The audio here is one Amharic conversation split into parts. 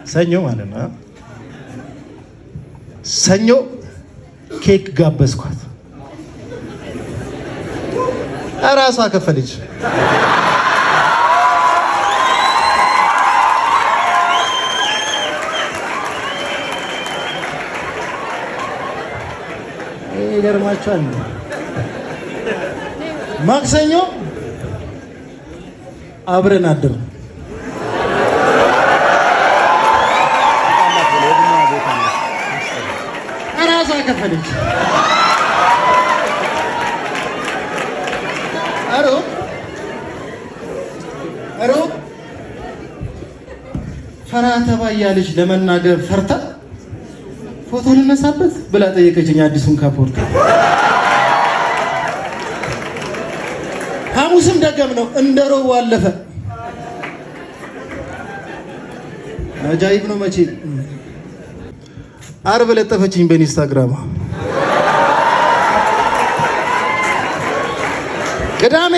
ሰኞ ማለት ነው። ሰኞ ኬክ ጋበዝኳት። እራሷ ከፈለች። ይገርማችኋል። ማክሰኞ አብረን አደርን። እራሷ ከፈለች። ሮብ ፈራ ተባ እያለች ለመናገር ፈርታ ፎቶ ልነሳበት ብላ ጠየቀችኝ። አዲሱን ካፖርት ሐሙስም ደገም ነው። እንደ ሮብ አለፈ። አጃይብ ነው መቼ። ዓርብ ለጠፈችኝ በኢንስታግራም። ቅዳሜ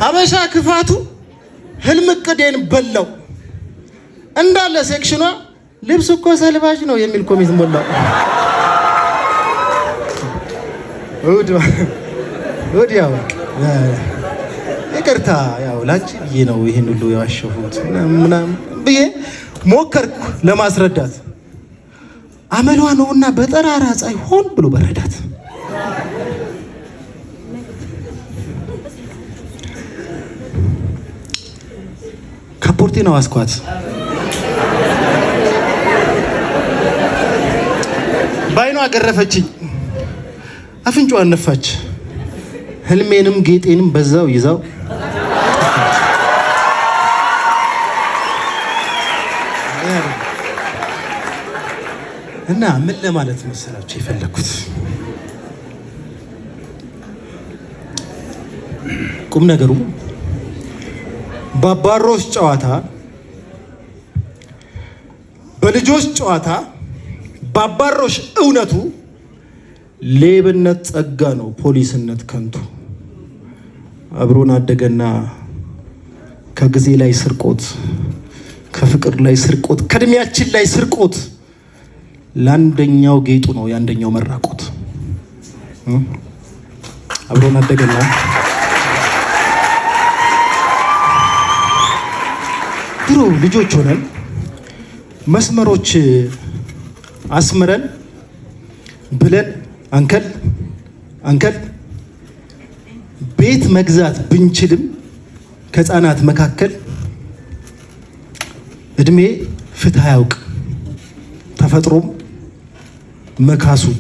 አበሻ ክፋቱ ህልም እቅዴን በላው እንዳለ ሴክሽኗ ልብስ እኮ ሰልባጅ ነው የሚል ኮሜንት ሞላው። ወዲያው ይቅርታ ያው ላንቺ ብዬ ነው ይሄን ሁሉ ያዋሸሁት ምናምን ብዬ ሞከርኩ ለማስረዳት። አመሏ ነውና በጠራራ ፀሐይ ሆን ብሎ በረዳት። ካፖርቴን አዋስኳት። ባይኗ አገረፈችኝ። አፍንጫዋን ነፋች። ህልሜንም ጌጤንም በዛው ይዛው እና ምን ለማለት መሰላችሁ የፈለኩት ቁም ነገሩ በአባሮች ጨዋታ፣ በልጆች ጨዋታ፣ በአባሮች እውነቱ ሌብነት ጸጋ ነው፣ ፖሊስነት ከንቱ። አብሮን አደገና ከጊዜ ላይ ስርቆት፣ ከፍቅር ላይ ስርቆት፣ ከእድሜያችን ላይ ስርቆት፣ ለአንደኛው ጌጡ ነው የአንደኛው መራቆት። አብሮን አደገና ድሮ ልጆች ሆነን መስመሮች አስምረን ብለን አንከል ቤት መግዛት ብንችልም ከህፃናት መካከል እድሜ ፍትህ አያውቅ ተፈጥሮም መካሱን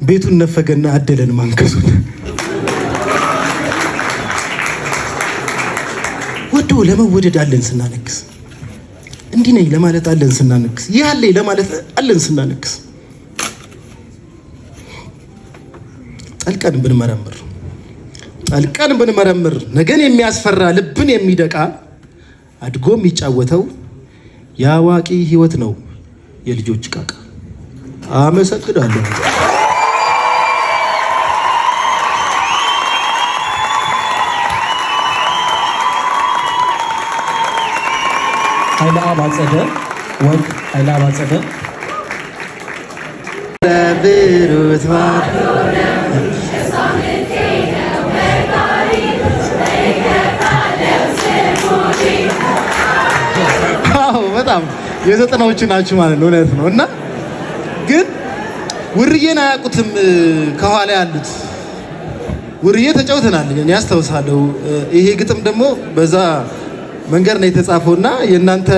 ቤቱን ነፈገና አደለን ማንከሱን። ወዶ ለመወደድ አለን ስናነክስ፣ እንዲህ ነኝ ለማለት አለን ስናነክስ፣ ይህ አለኝ ለማለት አለን ስናነክስ፣ ጠልቀን ብንመረምር ነገን የሚያስፈራ ልብን የሚደቃ አድጎ የሚጫወተው የአዋቂ ህይወት ነው የልጆች ቃቃ። አመሰግናለሁ። ኃይለአብ አጸደ ወግ ኃይለአብ አጸደ ለብሩት ባር በጣም የዘጠናዎቹ ናችሁ ማለት ነው። እውነት ነው። እና ግን ውርዬን አያውቁትም ከኋላ ያሉት። ውርዬ ተጫውተናል እኔ ያስታውሳለሁ። ይሄ ግጥም ደግሞ በዛ መንገድ ነው የተጻፈውና የእናንተ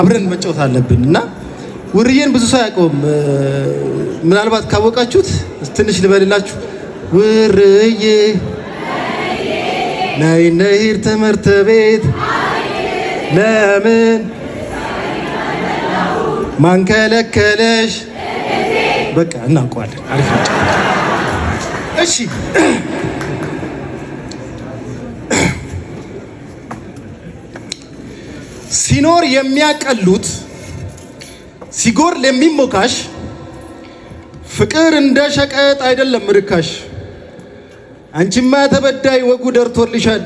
አብረን መጫወት አለብን እና ውርዬን ብዙ ሰው አያውቀውም። ምናልባት ካወቃችሁት ትንሽ ልበልላችሁ። ውርዬ ነይ ነሂር ትምህርት ቤት ለምን ማንከለከለሽ? በቃ እናውቀዋለን። አሪፍ ነው። እሺ ሲኖር የሚያቀሉት ሲጎር ለሚሞካሽ ፍቅር እንደ ሸቀጥ አይደለም ርካሽ። አንቺማ ተበዳይ ወጉ ደርቶልሻል።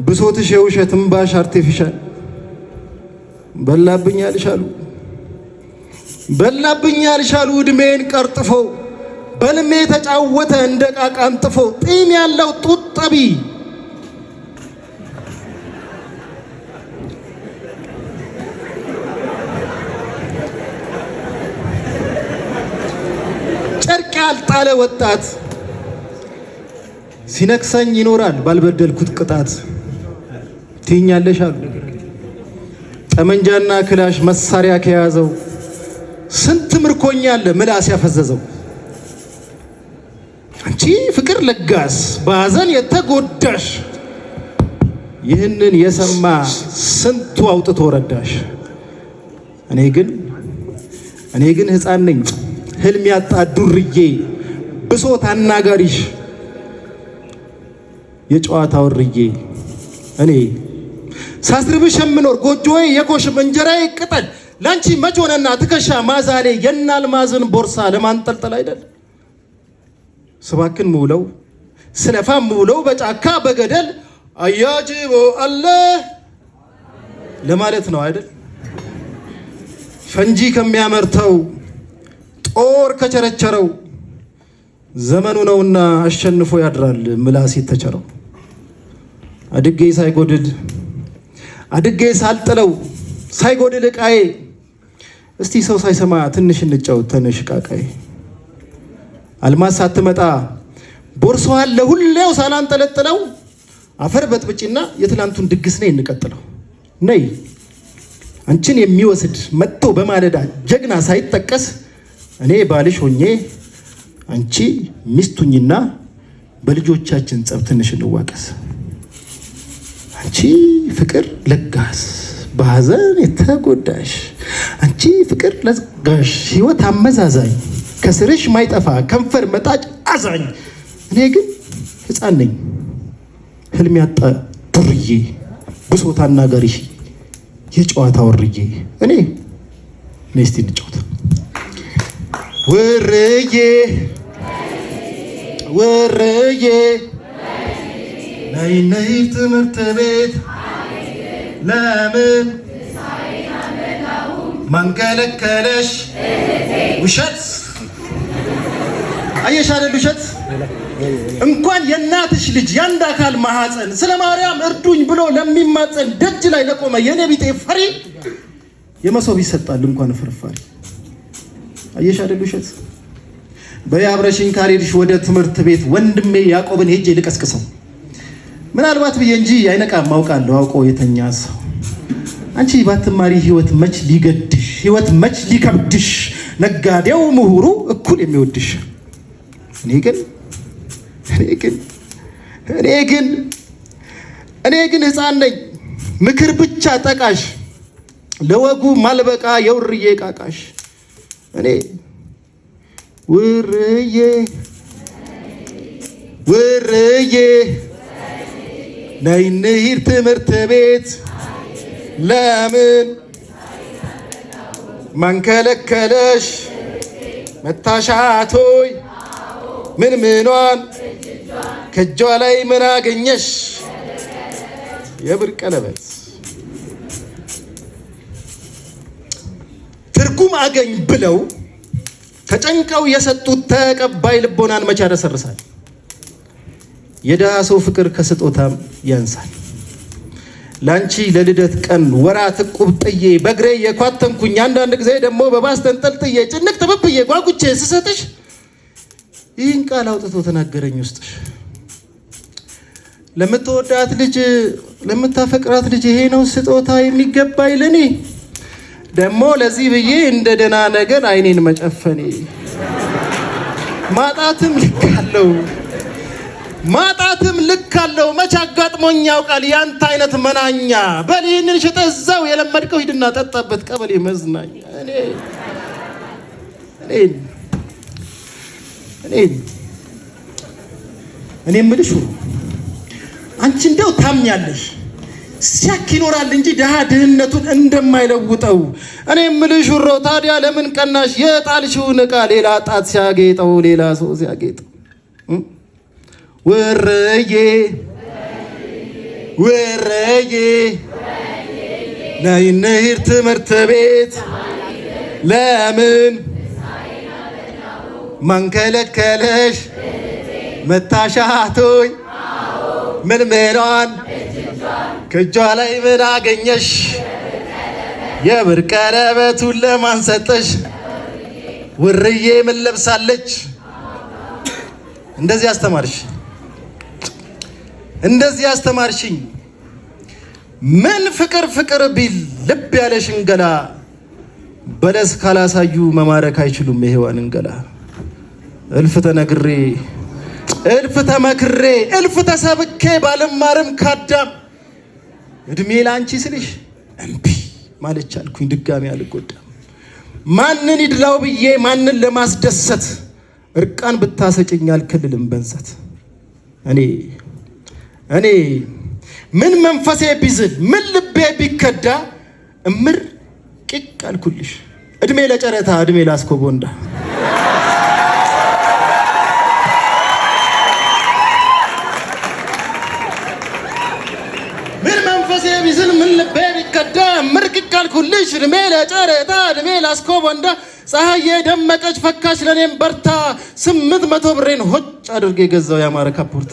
ብሶትሽ የውሸት እምባሽ አርቲፊሻል በላብኛል ሻሉ እድሜን ቀርጥፎ በልሜ ተጫወተ እንደ ቃቃ አንጥፎ ጢም ያለው ጡት ጠቢ ጨርቅ ያልጣለ ወጣት ሲነክሰኝ ይኖራል ባልበደልኩት ቅጣት ትኛለሽ አሉ ጠመንጃና ክላሽ መሳሪያ ከያዘው ስንት ምርኮኛ አለ ምላስ ያፈዘዘው አንቺ ፍቅር ለጋስ በሐዘን የተጎዳሽ ይህንን የሰማ ስንቱ አውጥቶ ረዳሽ እኔ ግን ሕፃን ነኝ ህልም ያጣ ዱርዬ ብሶት አናጋሪሽ የጨዋታ ወርዬ እኔ ሳስርብሽ የምኖር ጎጆዬ የኮሽም እንጀራዬ ቅጠል ላንቺ መች ሆነና ትከሻ ማዛሌ የናልማዝን ቦርሳ ለማንጠልጠል አይደል ስባክን ሙለው ስለፋም ሙለው በጫካ በገደል አያጅቦ አለ ለማለት ነው አይደል ፈንጂ ከሚያመርተው ጦር ከቸረቸረው ዘመኑ ነውና አሸንፎ ያድራል ምላስ የተቸረው አድጌ ሳይጎድል አድጌ ሳልጥለው ሳይጎድል ቃዬ እስቲ ሰው ሳይሰማ ትንሽ እንጫወት ተነሽ ቃቃዬ አልማዝ ሳትመጣ ቦርሷን ለሁሌው ሳላንጠለጥለው አፈር በጥብጭና የትላንቱን ድግስ ነይ እንቀጥለው ነይ አንቺን የሚወስድ መጥቶ በማለዳ ጀግና ሳይጠቀስ እኔ ባልሽ ሆኜ አንቺ ሚስቱኝና በልጆቻችን ጸብ ትንሽ እንዋቀስ አንቺ ፍቅር ለጋስ በሐዘን የተጎዳሽ አንቺ ፍቅር ለጋሽ ሕይወት አመዛዛኝ ከስርሽ ማይጠፋ ከንፈር መጣጭ አዛኝ እኔ ግን ሕፃን ነኝ ህልም ያጣ ዱርዬ ብሶት አናጋሪሽ የጨዋታ ወርዬ እኔ እስቲ እንጫወት ወርዬ ነይ ትምህርት ቤት ለምን ማንከለከለሽ ውሸት አየሽ አይደል ውሸት እንኳን የእናትሽ ልጅ ያንድ አካል ማህፀን ስለ ማርያም እርዱኝ ብሎ ለሚማፀን ደጅ ላይ ለቆመ የኔ ቢጤ ፈሪ የመሶብ ይሰጣል እንኳን ፍርፋሪ አየሽ አይደል ውሸት በያብረሽኝ ካልሄድሽ ወደ ትምህርት ቤት ወንድሜ ያዕቆብን ሄጄ ልቀስቅሰው ምናልባት ብዬ እንጂ አይነቃም ማውቃለሁ አውቆ የተኛ ሰው አንቺ ባትማሪ ህይወት መች ሊገድሽ ህይወት መች ሊከብድሽ ነጋዴው ምሁሩ እኩል የሚወድሽ እኔ ግን ሕፃን ነኝ ምክር ብቻ ጠቃሽ ለወጉ ማልበቃ የውርዬ ቃቃሽ እኔ ውርዬ ነይ እንሂድ ትምህርት ቤት ለምን ማንከለከለሽ መታሻቶይ ምኗን ከእጇ ላይ ምን አገኘሽ የብር ቀለበት ትርጉም አገኝ ብለው ተጨንቀው የሰጡት ተቀባይ ልቦናን መቼ ያረሰርሳል የደሃ ሰው ፍቅር ከስጦታም ያንሳል ላንቺ ለልደት ቀን ወራት ቁብጥዬ በግሬ የኳተንኩኝ አንዳንድ ጊዜ ደግሞ በባስ ተንጠልጥዬ ጭንቅ ተበብዬ ጓጉቼ ስሰጥሽ ይህን ቃል አውጥቶ ተናገረኝ ውስጥሽ ለምትወዳት ልጅ ለምታፈቅራት ልጅ ይሄ ነው ስጦታ የሚገባኝ ለኔ ደግሞ ለዚህ ብዬ እንደ ደና ነገር አይኔን መጨፈኔ ማጣትም ልክ አለው መች አጋጥሞኝ ያውቃል ያንተ አይነት መናኛ በል ይህንን ሽጠህ እዛው የለመድከው ሂድና ጠጣበት ቀበሌ መዝናኛ እኔ የምልሽ አንቺ እንደው ታምኛለሽ ሲያክ ይኖራል እንጂ ደሃ ድህነቱን እንደማይለውጠው እኔ የምልሽ ሮ ታዲያ ለምን ቀናሽ የጣልሽውን ዕቃ ሌላ ጣት ሲያጌጠው ሌላ ሰው ሲያጌጠው ውርዬ ነይ እንሂድ ትምህርት ቤት ለምን ማን ከለከለሽ መታሻቶኝ ምልምሏን ከእጇ ላይ ምን አገኘሽ የብር ቀለበቱን ለማን ሰጠሽ ውርዬ ምን ለብሳለች እንደዚህ አስተማርሽኝ ምን ፍቅር ቢል ልብ ያለ ሽንገላ በለስ ካላሳዩ መማረክ አይችሉም የሔዋንን ገላ እልፍ ተነግሬ እልፍ ተመክሬ እልፍ ተሰብኬ ባልማርም ካዳም እድሜ ላንቺ ስልሽ እምቢ ማለት ቻልኩኝ ድጋሚ አልጎዳም ማንን ይድላው ብዬ ማንን ለማስደሰት እርቃን ብታሰጭኝ አልከልልም በንሰት እኔ ምን መንፈሴ ቢዝል ምን ልቤ ቢከዳ እምር ቂቅ አልኩልሽ እድሜ ለጨረታ እድሜ ላስኮቦንዳ ምን መንፈሴ ቢዝል ምን ልቤ ቢከዳ እምር ቂቅ አልኩልሽ እድሜ ለጨረታ እድሜ ላስኮቦንዳ ፀሐዬ ደመቀች ፈካች ለኔም በርታ 800 ብሬን ሆጭ አድርጌ ገዛው ያማረ ካፖርት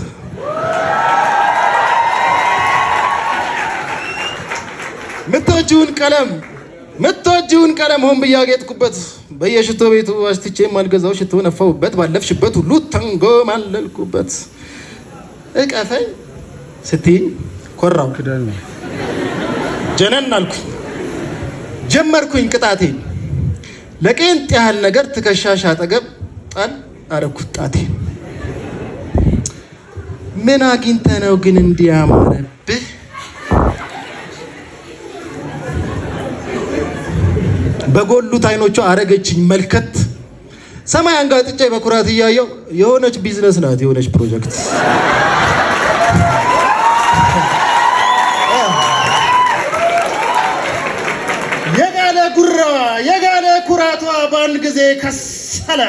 ምትወጂውን ቀለም ሆን ብዬ አጌጥኩበት በየሽቶ ቤቱ አሽትቼ ማልገዛው ሽቶ ነፋውበት ባለፍሽበት ሁሉ ተንጎማለልኩበት እቀፈኝ ስትይኝ ኮራው ጀነን አልኩኝ ጀመርኩኝ ቅጣቴን ለቄንጥ ያህል ነገር ትከሻሽ አጠገብ ጣል አረኩት ጣቴን ምን አግኝተ ነው ግን እንዲያማረብህ በጎሉት አይኖቿ አረገችኝ መልከት ሰማይ አንጋጥጬ በኩራት እያየው የሆነች ቢዝነስ ናት የሆነች ፕሮጀክት የጋለ ኩራቷ በአንድ ጊዜ ከሰለ